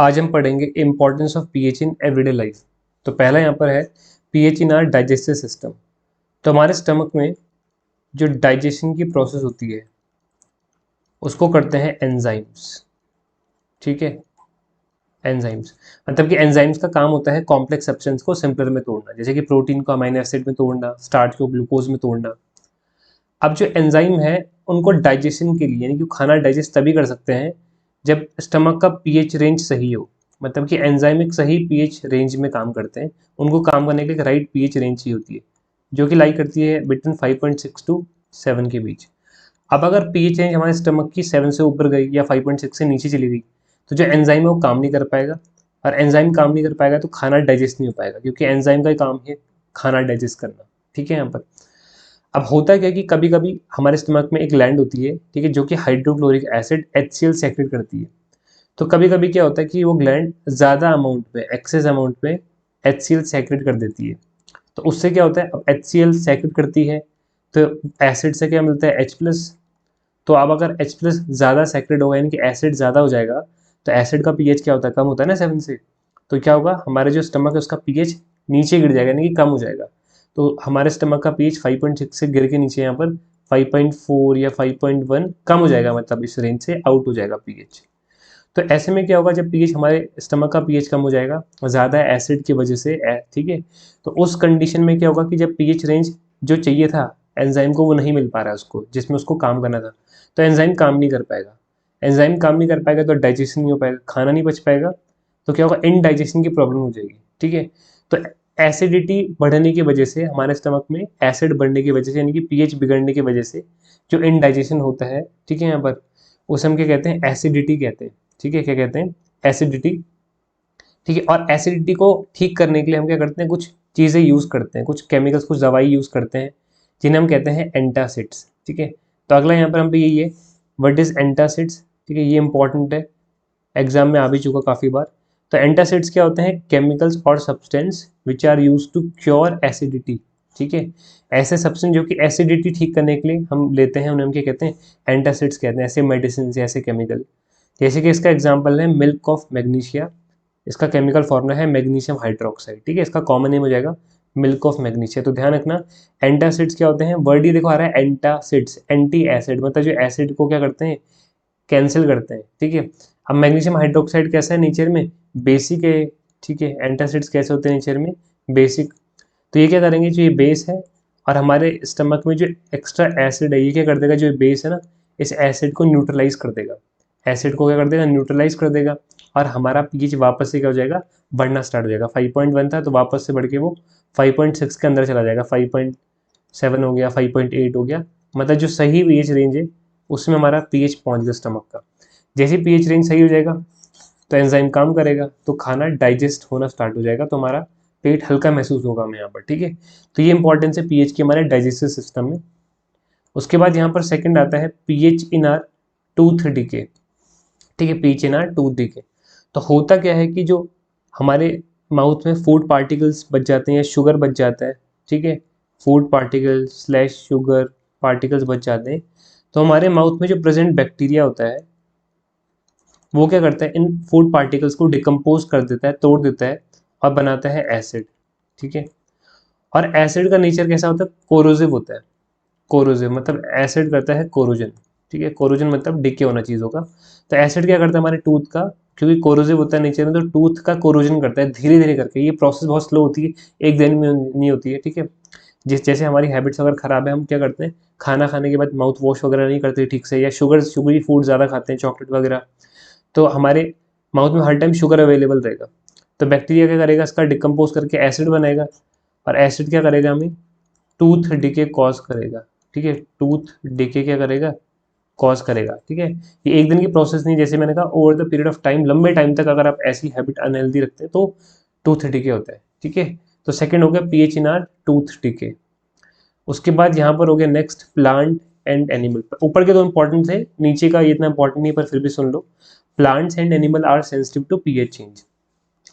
आज हम पढ़ेंगे importance of pH in everyday life. तो पहला यहाँ पर है pH in are digestive system. तो हमारे स्टमक में जो डाइजेशन की प्रोसेस होती है उसको करते हैं एंजाइम्स। ठीक है, एंजाइम्स मतलब कि एंजाइम्स का काम होता है कॉम्प्लेक्स सब्सटेंस को सिंपलर में तोड़ना, जैसे कि प्रोटीन को अमीनो एसिड में तोड़ना, स्टार्च को ग्लूकोज में तोड़ना। अब जो एंजाइम है उनको डाइजेशन के लिए, यानी कि खाना डाइजेस्ट तभी कर सकते हैं जब स्टमक का पीएच रेंज सही हो। मतलब कि एंजाइम एक सही पीएच रेंज में काम करते हैं। उनको काम करने के लिए एक राइट पीएच रेंज चाहिए होती है, जो कि लाई करती है बिटवीन 5.6 टू 7 के बीच। अब अगर पीएच रेंज हमारे स्टमक की 7 से ऊपर गई या 5.6 से नीचे चली गई, तो जो एंजाइम है वो काम नहीं कर पाएगा। और एंजाइम काम नहीं कर पाएगा तो खाना डाइजेस्ट नहीं हो पाएगा, क्योंकि एंजाइम का ही काम है खाना डाइजेस्ट करना। ठीक है, यहाँ पर अब होता क्या है कि कभी कभी हमारे स्टमक में एक ग्लैंड होती है, ठीक है, जो कि हाइड्रोक्लोरिक एसिड HCl सेक्रेट करती है। तो कभी कभी क्या होता है कि वो ग्लैंड ज़्यादा अमाउंट में, एक्सेस अमाउंट में HCl सेक्रेट कर देती है। तो उससे क्या होता है, अब HCl सेक्रेट करती है तो एसिड से क्या मिलता है H+। तो अब अगर H+ ज़्यादा सेक्रेट होगा, यानी कि एसिड ज़्यादा हो जाएगा, तो एसिड का पीएच क्या होता है, कम होता है ना 7 से। तो क्या होगा, हमारे जो स्टमक है उसका पीएच नीचे गिर जाएगा, यानी कि कम हो जाएगा। तो हमारे स्टमक का पीएच 5.6 से गिर के नीचे यहाँ पर 5.4 या 5.1 कम हो जाएगा, मतलब इस रेंज से आउट हो जाएगा पीएच। तो ऐसे में क्या होगा, जब पीएच हमारे स्टमक का पीएच कम हो जाएगा ज़्यादा एसिड की वजह से, ठीक है, तो उस कंडीशन में क्या होगा कि जब पीएच रेंज जो चाहिए था एंजाइम को वो नहीं मिल पा रहा है उसको, जिसमें उसको काम करना था, तो एंजाइम काम नहीं कर पाएगा। एंजाइम काम नहीं कर पाएगा तो डाइजेशन नहीं हो पाएगा, खाना नहीं पच पाएगा, तो क्या होगा, इनडाइजेशन की प्रॉब्लम हो जाएगी। ठीक है, तो एसिडिटी बढ़ने की वजह से हमारे स्टमक में एसिड बढ़ने की वजह से, यानी कि पीएच बिगड़ने की वजह से जो इनडाइजेशन होता है, ठीक है, यहाँ पर उसे हम क्या कहते हैं, एसिडिटी कहते हैं। ठीक है, क्या कहते हैं, एसिडिटी। ठीक है, और एसिडिटी को ठीक करने के लिए हम क्या करते हैं, कुछ चीज़ें यूज़ करते हैं, कुछ केमिकल्स, कुछ दवाई यूज़ करते हैं, जिन्हें हम कहते हैं एंटासिड्स। ठीक है, तो अगला यहाँ पर हम पे यही है, व्हाट इज एंटासिड्स। ठीक है, ये इंपॉर्टेंट है, एग्जाम में आ भी चुका काफ़ी बार। तो एंटासिड्स क्या होते हैं, केमिकल्स और substance which are use to cure acidity. ठीक है, ऐसे सब्सटेंस जो कि एसिडिटी ठीक करने के लिए हम लेते हैं, उन्हें हम क्या कहते हैं, एंटासिड्स कहते हैं। ऐसे मेडिसिन, ऐसे केमिकल, जैसे कि इसका एग्जाम्पल है मिल्क ऑफ मैग्नीशिया। इसका केमिकल फॉर्मूला है मैग्नीशियम हाइड्रोक्साइड। ठीक है, इसका कॉमन नेम हो जाएगा मिल्क ऑफ मैग्नीशिया। तो ध्यान रखना, एंटासिड्स क्या होते हैं, वर्ड ही देखो आ रहा है एंटासिड्स, एंटी एसिड, मतलब जो एसिड को क्या करते हैं, कैंसिल करते हैं। ठीक है, अब मैग्नीशियम हाइड्रोक्साइड कैसा है नेचर में, बेसिक है। ठीक है, एंटासिड्स कैसे होते हैं नेचर में, बेसिक। तो ये क्या करेंगे, जो ये बेस है और हमारे स्टमक में जो एक्स्ट्रा एसिड है, ये क्या कर देगा, जो बेस है ना, इस एसिड को न्यूट्रलाइज कर देगा। एसिड को क्या कर देगा, न्यूट्रलाइज कर देगा, और हमारा पीएच वापस से क्या हो जाएगा, बढ़ना स्टार्ट हो जाएगा। 5.1 था तो वापस से बढ़ के वो 5.6 के अंदर चला जाएगा, 5.7 हो गया, 5.8 हो गया। मतलब जो सही पीएच रेंज है उसमें हमारा पीएच पहुंच गया स्टमक का। जैसे पीएच रेंज सही हो जाएगा तो एंजाइम काम करेगा, तो खाना डाइजेस्ट होना स्टार्ट हो जाएगा, तो हमारा पेट हल्का महसूस होगा हमें यहाँ पर। ठीक है, तो ये इंपॉर्टेंस है पीएच की हमारे डाइजेस्टिव सिस्टम में। उसके बाद यहाँ पर सेकंड आता है pH in are tooth decay. ठीक है, pH in are tooth decay. तो होता क्या है कि जो हमारे माउथ में फूड पार्टिकल्स बच जाते हैं या शुगर बच जाता है, ठीक है, food particles slash sugar particles बच जाते हैं, तो हमारे माउथ में जो प्रेजेंट बैक्टीरिया होता है वो क्या करता है, इन फूड पार्टिकल्स को डिकम्पोज कर देता है, तोड़ देता है, और बनाता है एसिड। ठीक है, और एसिड का नेचर कैसा होता है, कोरोजिव होता है। कोरोजिव मतलब एसिड करता है कोरोजन। ठीक है, कोरोजन मतलब डिके होना चीज़ों का। तो एसिड क्या करता है हमारे टूथ का, क्योंकि कोरोजिव होता है नेचर में, तो टूथ का कोरोजन करता है धीरे धीरे करके। ये प्रोसेस बहुत स्लो होती है, एक दिन में नहीं होती है। ठीक है, जैसे हमारी हैबिट्स अगर ख़राब है, हम क्या करते हैं, खाना खाने के बाद माउथ वॉश वगैरह नहीं करते ठीक से, या शुगरी फूड ज़्यादा खाते हैं, चॉकलेट वगैरह, तो हमारे माउथ में हर टाइम शुगर अवेलेबल रहेगा। तो बैक्टीरिया क्या करेगा, इसका डिकम्पोज करके एसिड बनाएगा, और एसिड क्या करेगा, हमें टूथ डिके कॉज करेगा। ठीक है, टूथ डिके क्या करेगा, कॉज करेगा। ठीक है, ये एक दिन की प्रोसेस नहीं, जैसे मैंने कहा over the period of time, लंबे टाइम तक अगर आप ऐसी हैबिट अनहेल्दी रखते हैं तो टूथ डिके होता है। ठीक है, तो सेकंड हो गया pH in are tooth decay. उसके बाद यहाँ पर हो गया नेक्स्ट प्लांट एंड एनिमल। ऊपर के दो इंपॉर्टेंट थे, नीचे का ये इतना इंपॉर्टेंट नहीं, पर फिर भी सुन लो। Plants and animal are sensitive to pH change.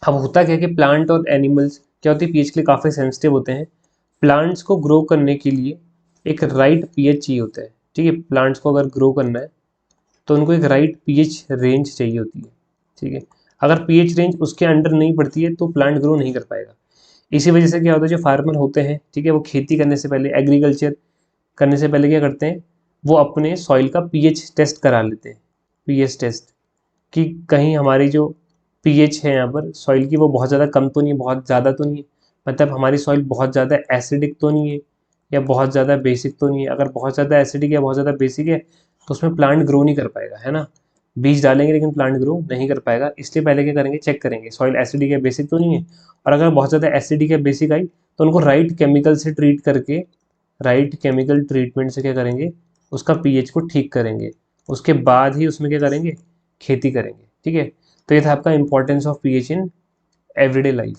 अब होता क्या है कि प्लांट और एनिमल्स क्या होती है, पीएच के लिए काफ़ी सेंसिटिव होते हैं। प्लांट्स को ग्रो करने के लिए एक राइट पीएच चाहिए होता है। ठीक है, प्लांट्स को अगर ग्रो करना है तो उनको एक राइट पीएच रेंज चाहिए होती है। ठीक है, अगर पीएच रेंज उसके अंडर नहीं पड़ती है तो प्लांट ग्रो नहीं कर पाएगा। इसी वजह से क्या होता है, जो फार्मर होते हैं, ठीक है, वो खेती करने से पहले, एग्रीकल्चर करने से पहले क्या करते हैं, वो अपने सॉइल का पीएच टेस्ट करा लेते हैं। पीएच टेस्ट कि कहीं हमारी जो पीएच है यहाँ पर सॉइल की वो बहुत ज़्यादा कम तो नहीं है, बहुत ज़्यादा तो नहीं है, मतलब हमारी सॉइल बहुत ज़्यादा एसिडिक तो नहीं है या बहुत ज़्यादा बेसिक तो नहीं है। अगर बहुत ज़्यादा एसिडिक या बहुत ज़्यादा बेसिक है तो उसमें प्लांट ग्रो नहीं कर पाएगा, है ना। बीज डालेंगे लेकिन प्लांट ग्रो नहीं कर पाएगा, इसलिए पहले क्या करेंगे, चेक करेंगे सॉइल एसिडिक या बेसिक तो नहीं है। और अगर बहुत ज़्यादा एसिडिक या बेसिक आई तो उनको राइट केमिकल से ट्रीट करके, राइट केमिकल ट्रीटमेंट से क्या करेंगे, उसका पीएच को ठीक करेंगे। उसके बाद ही उसमें क्या करेंगे, खेती करेंगे, ठीक है। तो ये था आपका importance of pH in everyday life.